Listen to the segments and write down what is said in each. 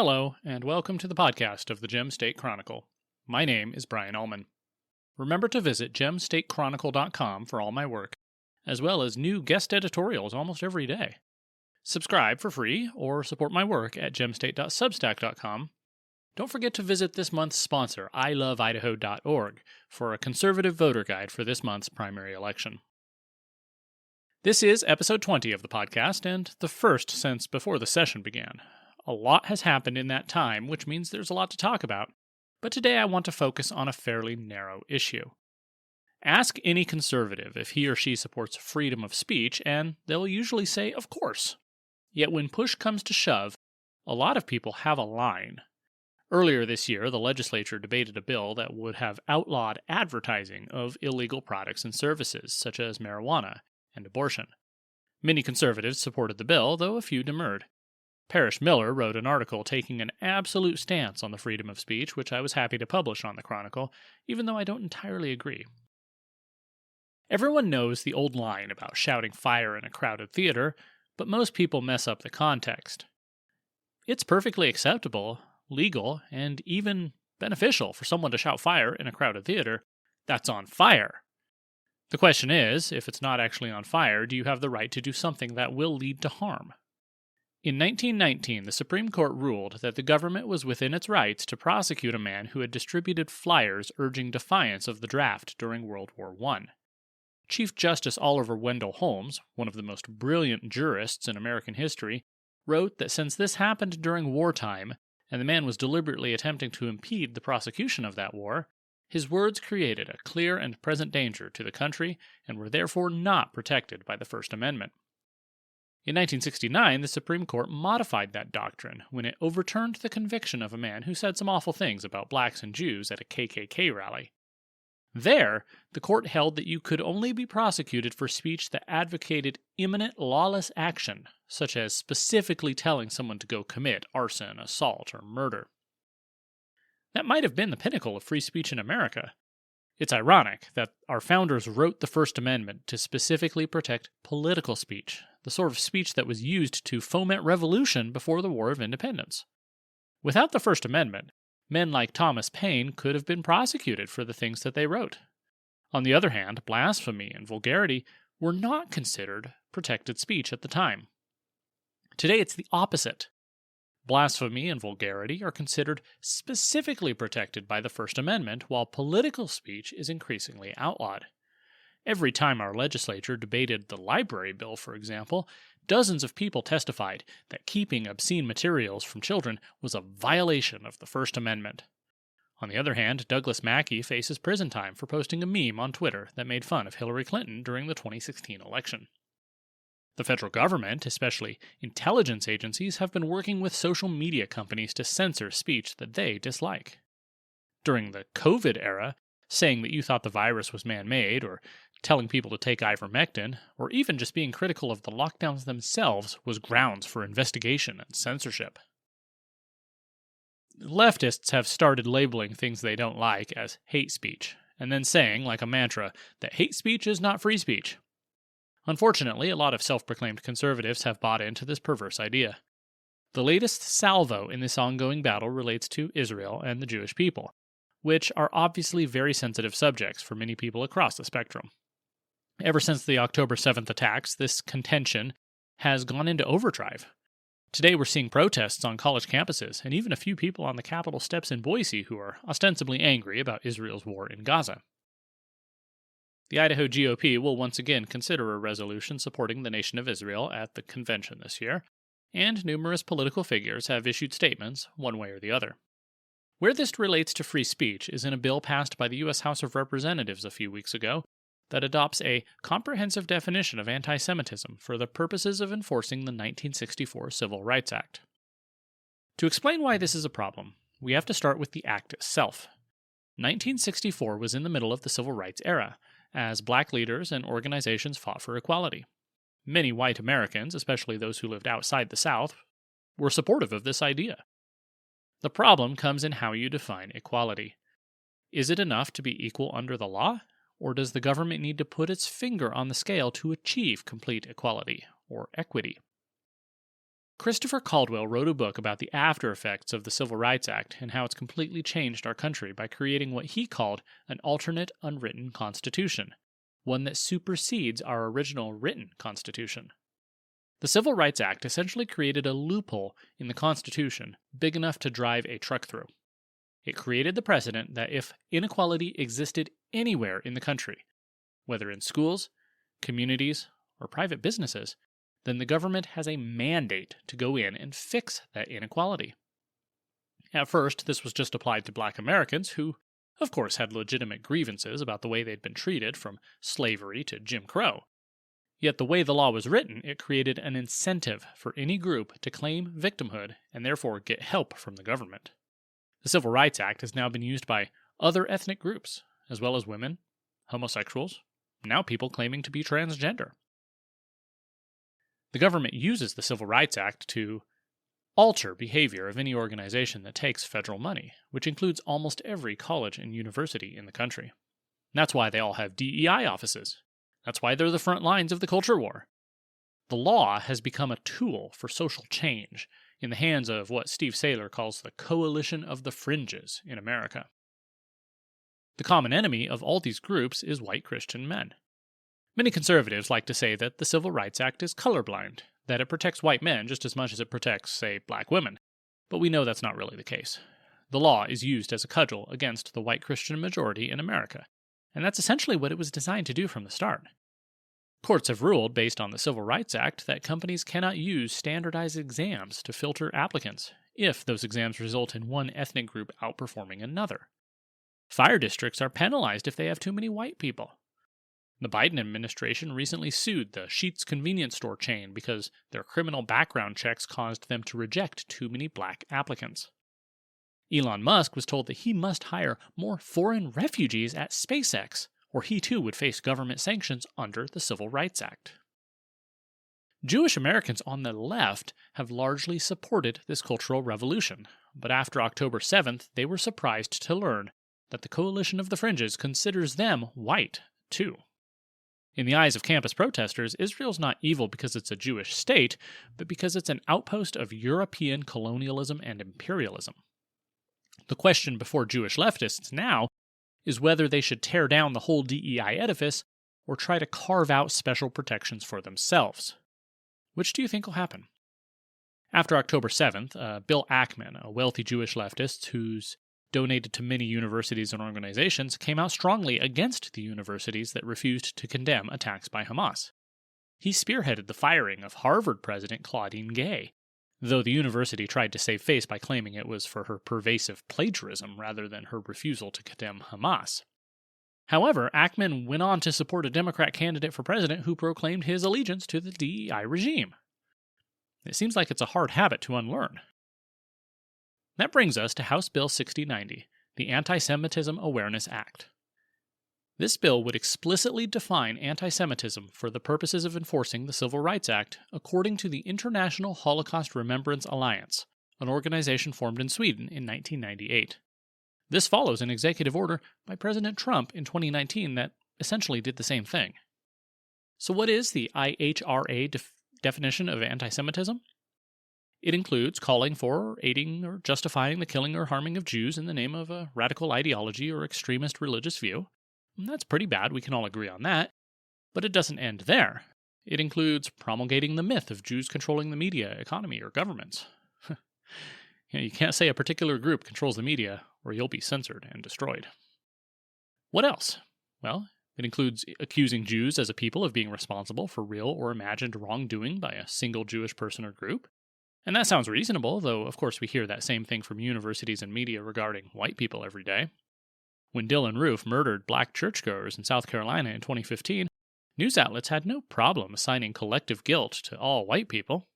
Hello, and welcome to the podcast of the Gem State Chronicle. My name is Brian Ullman. Remember to visit gemstatechronicle.com for all my work, as well as new guest editorials almost every day. Subscribe for free or support my work at gemstate.substack.com. Don't forget to visit this month's sponsor, iloveidaho.org, for a conservative voter guide for this month's primary election. This is episode 20 of the podcast, and the first since before the session began. A lot has happened in that time, which means there's a lot to talk about, but today I want to focus on a fairly narrow issue. Ask any conservative if he or she supports freedom of speech, and they'll usually say, of course. Yet when push comes to shove, a lot of people have a line. Earlier this year, the legislature debated a bill that would have outlawed advertising of illegal products and services, such as marijuana and abortion. Many conservatives supported the bill, though a few demurred. Parrish Miller wrote an article taking an absolute stance on the freedom of speech, which I was happy to publish on the Chronicle, even though I don't entirely agree. Everyone knows the old line about shouting fire in a crowded theater, but most people mess up the context. It's perfectly acceptable, legal, and even beneficial for someone to shout fire in a crowded theater that's on fire. The question is, if it's not actually on fire, do you have the right to do something that will lead to harm? In 1919, the Supreme Court ruled that the government was within its rights to prosecute a man who had distributed flyers urging defiance of the draft during World War I. Chief Justice Oliver Wendell Holmes, one of the most brilliant jurists in American history, wrote that since this happened during wartime, and the man was deliberately attempting to impede the prosecution of that war, his words created a clear and present danger to the country and were therefore not protected by the First Amendment. In 1969, the Supreme Court modified that doctrine when it overturned the conviction of a man who said some awful things about blacks and Jews at a KKK rally. There, the court held that you could only be prosecuted for speech that advocated imminent lawless action, such as specifically telling someone to go commit arson, assault, or murder. That might have been the pinnacle of free speech in America. It's ironic that our founders wrote the First Amendment to specifically protect political speech, the sort of speech that was used to foment revolution before the War of Independence. Without the First Amendment, men like Thomas Paine could have been prosecuted for the things that they wrote. On the other hand, blasphemy and vulgarity were not considered protected speech at the time. Today it's the opposite. Blasphemy and vulgarity are considered specifically protected by the First Amendment, while political speech is increasingly outlawed. Every time our legislature debated the library bill, for example, dozens of people testified that keeping obscene materials from children was a violation of the First Amendment. On the other hand, Douglas Mackey faces prison time for posting a meme on Twitter that made fun of Hillary Clinton during the 2016 election. The federal government, especially intelligence agencies, have been working with social media companies to censor speech that they dislike. During the COVID era, saying that you thought the virus was man-made, or telling people to take ivermectin, or even just being critical of the lockdowns themselves was grounds for investigation and censorship. Leftists have started labeling things they don't like as hate speech, and then saying, like a mantra, that hate speech is not free speech. Unfortunately, a lot of self-proclaimed conservatives have bought into this perverse idea. The latest salvo in this ongoing battle relates to Israel and the Jewish people, which are obviously very sensitive subjects for many people across the spectrum. Ever since the October 7th attacks, this contention has gone into overdrive. Today we're seeing protests on college campuses, and even a few people on the Capitol steps in Boise who are ostensibly angry about Israel's war in Gaza. The Idaho GOP will once again consider a resolution supporting the Nation of Israel at the convention this year, and numerous political figures have issued statements one way or the other. Where this relates to free speech is in a bill passed by the U.S. House of Representatives a few weeks ago that adopts a comprehensive definition of anti-Semitism for the purposes of enforcing the 1964 Civil Rights Act. To explain why this is a problem, we have to start with the act itself. 1964 was in the middle of the Civil Rights era, as black leaders and organizations fought for equality. Many white Americans, especially those who lived outside the South, were supportive of this idea. The problem comes in how you define equality. Is it enough to be equal under the law, or does the government need to put its finger on the scale to achieve complete equality, or equity? Christopher Caldwell wrote a book about the after effects of the Civil Rights Act and how it's completely changed our country by creating what he called an alternate unwritten constitution, one that supersedes our original written constitution. The Civil Rights Act essentially created a loophole in the Constitution big enough to drive a truck through. It created the precedent that if inequality existed anywhere in the country, whether in schools, communities, or private businesses, then the government has a mandate to go in and fix that inequality. At first, this was just applied to Black Americans who, of course, had legitimate grievances about the way they'd been treated from slavery to Jim Crow. Yet the way the law was written, it created an incentive for any group to claim victimhood and therefore get help from the government. The Civil Rights Act has now been used by other ethnic groups, as well as women, homosexuals, now people claiming to be transgender. The government uses the Civil Rights Act to alter behavior of any organization that takes federal money, which includes almost every college and university in the country. That's why they all have DEI offices. That's why they're the front lines of the culture war. The law has become a tool for social change in the hands of what Steve Saylor calls the coalition of the fringes in America. The common enemy of all these groups is white Christian men. Many conservatives like to say that the Civil Rights Act is colorblind, that it protects white men just as much as it protects, say, black women. But we know that's not really the case. The law is used as a cudgel against the white Christian majority in America, and that's essentially what it was designed to do from the start. Courts have ruled, based on the Civil Rights Act, that companies cannot use standardized exams to filter applicants if those exams result in one ethnic group outperforming another. Fire districts are penalized if they have too many white people. The Biden administration recently sued the Sheetz convenience store chain because their criminal background checks caused them to reject too many black applicants. Elon Musk was told that he must hire more foreign refugees at SpaceX, or he too would face government sanctions under the Civil Rights Act. Jewish Americans on the left have largely supported this cultural revolution, but after October 7th, they were surprised to learn that the coalition of the fringes considers them white, too. In the eyes of campus protesters, Israel's not evil because it's a Jewish state, but because it's an outpost of European colonialism and imperialism. The question before Jewish leftists now is whether they should tear down the whole DEI edifice or try to carve out special protections for themselves. Which do you think will happen? After October 7th, Bill Ackman, a wealthy Jewish leftist who's donated to many universities and organizations, came out strongly against the universities that refused to condemn attacks by Hamas. He spearheaded the firing of Harvard president Claudine Gay, though the university tried to save face by claiming it was for her pervasive plagiarism rather than her refusal to condemn Hamas. However, Ackman went on to support a Democrat candidate for president who proclaimed his allegiance to the DEI regime. It seems like it's a hard habit to unlearn. That brings us to House Bill 6090, the Anti-Semitism Awareness Act. This bill would explicitly define anti-Semitism for the purposes of enforcing the Civil Rights Act according to the International Holocaust Remembrance Alliance, an organization formed in Sweden in 1998. This follows an executive order by President Trump in 2019 that essentially did the same thing. So what is the IHRA definition of anti-Semitism? It includes calling for, aiding, or justifying the killing or harming of Jews in the name of a radical ideology or extremist religious view. And that's pretty bad, we can all agree on that. But it doesn't end there. It includes promulgating the myth of Jews controlling the media, economy, or governments. You can't say a particular group controls the media, or you'll be censored and destroyed. What else? Well, it includes accusing Jews as a people of being responsible for real or imagined wrongdoing by a single Jewish person or group. And that sounds reasonable, though of course we hear that same thing from universities and media regarding white people every day. When Dylan Roof murdered black churchgoers in South Carolina in 2015, news outlets had no problem assigning collective guilt to all white people.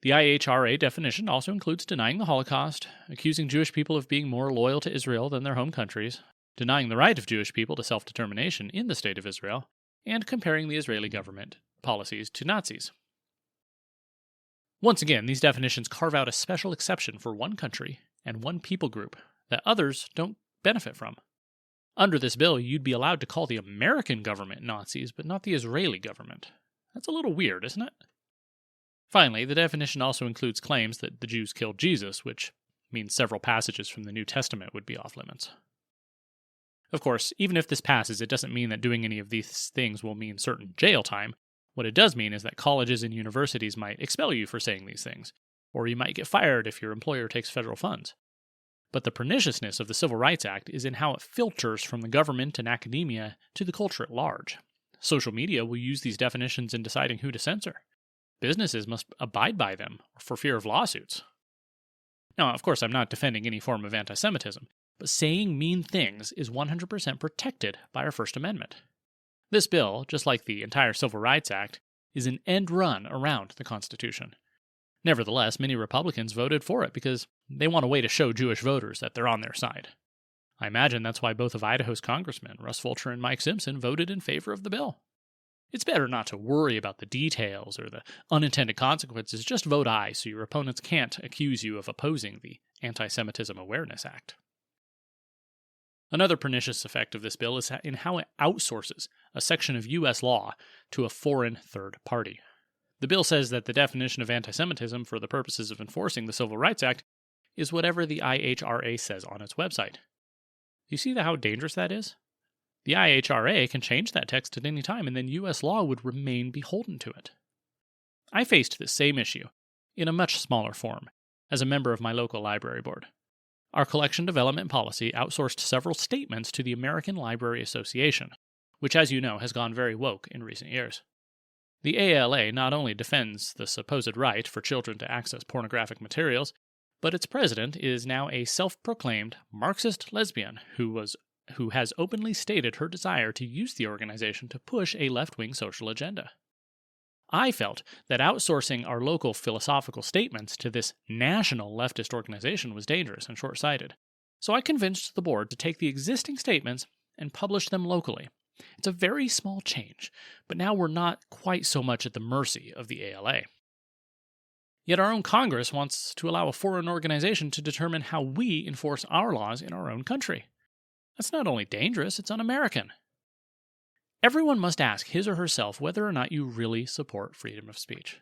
The IHRA definition also includes denying the Holocaust, accusing Jewish people of being more loyal to Israel than their home countries, denying the right of Jewish people to self-determination in the State of Israel, and comparing the Israeli government policies to Nazis. Once again, these definitions carve out a special exception for one country and one people group that others don't benefit from. Under this bill, you'd be allowed to call the American government Nazis, but not the Israeli government. That's a little weird, isn't it? Finally, the definition also includes claims that the Jews killed Jesus, which means several passages from the New Testament would be off limits. Of course, even if this passes, it doesn't mean that doing any of these things will mean certain jail time. What it does mean is that colleges and universities might expel you for saying these things, or you might get fired if your employer takes federal funds. But the perniciousness of the Civil Rights Act is in how it filters from the government and academia to the culture at large. Social media will use these definitions in deciding who to censor. Businesses must abide by them for fear of lawsuits. Now, of course, I'm not defending any form of anti-Semitism, but saying mean things is 100% protected by our First Amendment. This bill, just like the entire Civil Rights Act, is an end run around the Constitution. Nevertheless, many Republicans voted for it because they want a way to show Jewish voters that they're on their side. I imagine that's why both of Idaho's congressmen, Russ Fulcher and Mike Simpson, voted in favor of the bill. It's better not to worry about the details or the unintended consequences. Just vote aye so your opponents can't accuse you of opposing the Anti-Semitism Awareness Act. Another pernicious effect of this bill is in how it outsources a section of U.S. law to a foreign third party. The bill says that the definition of anti-Semitism for the purposes of enforcing the Civil Rights Act is whatever the IHRA says on its website. You see how dangerous that is? The IHRA can change that text at any time, and then U.S. law would remain beholden to it. I faced this same issue, in a much smaller form, as a member of my local library board. Our collection development policy outsourced several statements to the American Library Association, which, as you know, has gone very woke in recent years. The ALA not only defends the supposed right for children to access pornographic materials, but its president is now a self-proclaimed Marxist lesbian who has openly stated her desire to use the organization to push a left-wing social agenda. I felt that outsourcing our local philosophical statements to this national leftist organization was dangerous and short-sighted, so I convinced the board to take the existing statements and publish them locally. It's a very small change, but now we're not quite so much at the mercy of the ALA. Yet our own Congress wants to allow a foreign organization to determine how we enforce our laws in our own country. That's not only dangerous, it's un-American. Everyone must ask his or herself whether or not you really support freedom of speech.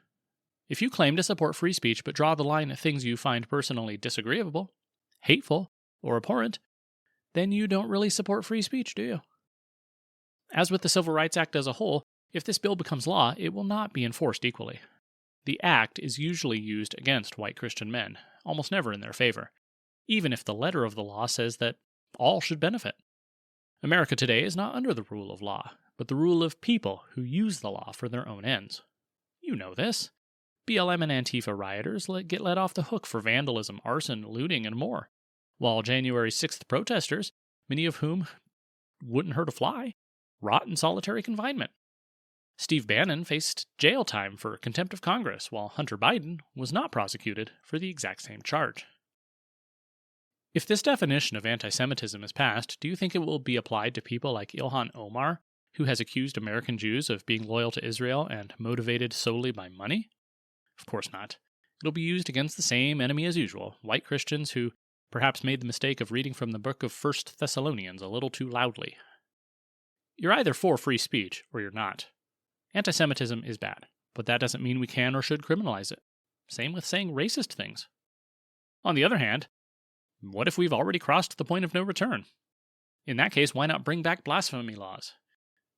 If you claim to support free speech but draw the line at things you find personally disagreeable, hateful, or abhorrent, then you don't really support free speech, do you? As with the Civil Rights Act as a whole, if this bill becomes law, it will not be enforced equally. The act is usually used against white Christian men, almost never in their favor, even if the letter of the law says that all should benefit. America today is not under the rule of law, but the rule of people who use the law for their own ends. You know this. BLM and Antifa rioters get let off the hook for vandalism, arson, looting, and more, while January 6th protesters, many of whom wouldn't hurt a fly, rot in solitary confinement. Steve Bannon faced jail time for contempt of Congress, while Hunter Biden was not prosecuted for the exact same charge. If this definition of anti-Semitism is passed, do you think it will be applied to people like Ilhan Omar, who has accused American Jews of being loyal to Israel and motivated solely by money? Of course not. It'll be used against the same enemy as usual, white Christians who perhaps made the mistake of reading from the book of 1 Thessalonians a little too loudly. You're either for free speech or you're not. Anti-Semitism is bad, but that doesn't mean we can or should criminalize it. Same with saying racist things. On the other hand, what if we've already crossed the point of no return? In that case, why not bring back blasphemy laws?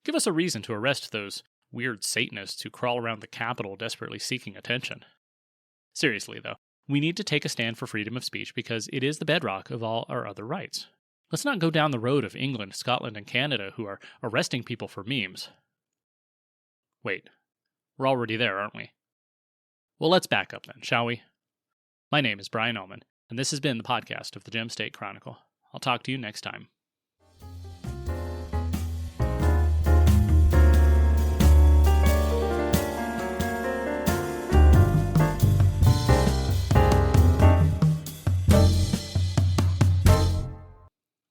Give us a reason to arrest those weird Satanists who crawl around the Capitol desperately seeking attention. Seriously, though, we need to take a stand for freedom of speech because it is the bedrock of all our other rights. Let's not go down the road of England, Scotland, and Canada who are arresting people for memes. Wait, we're already there, aren't we? Well, let's back up then, shall we? My name is Brian Ullman, and this has been the podcast of the Gem State Chronicle. I'll talk to you next time.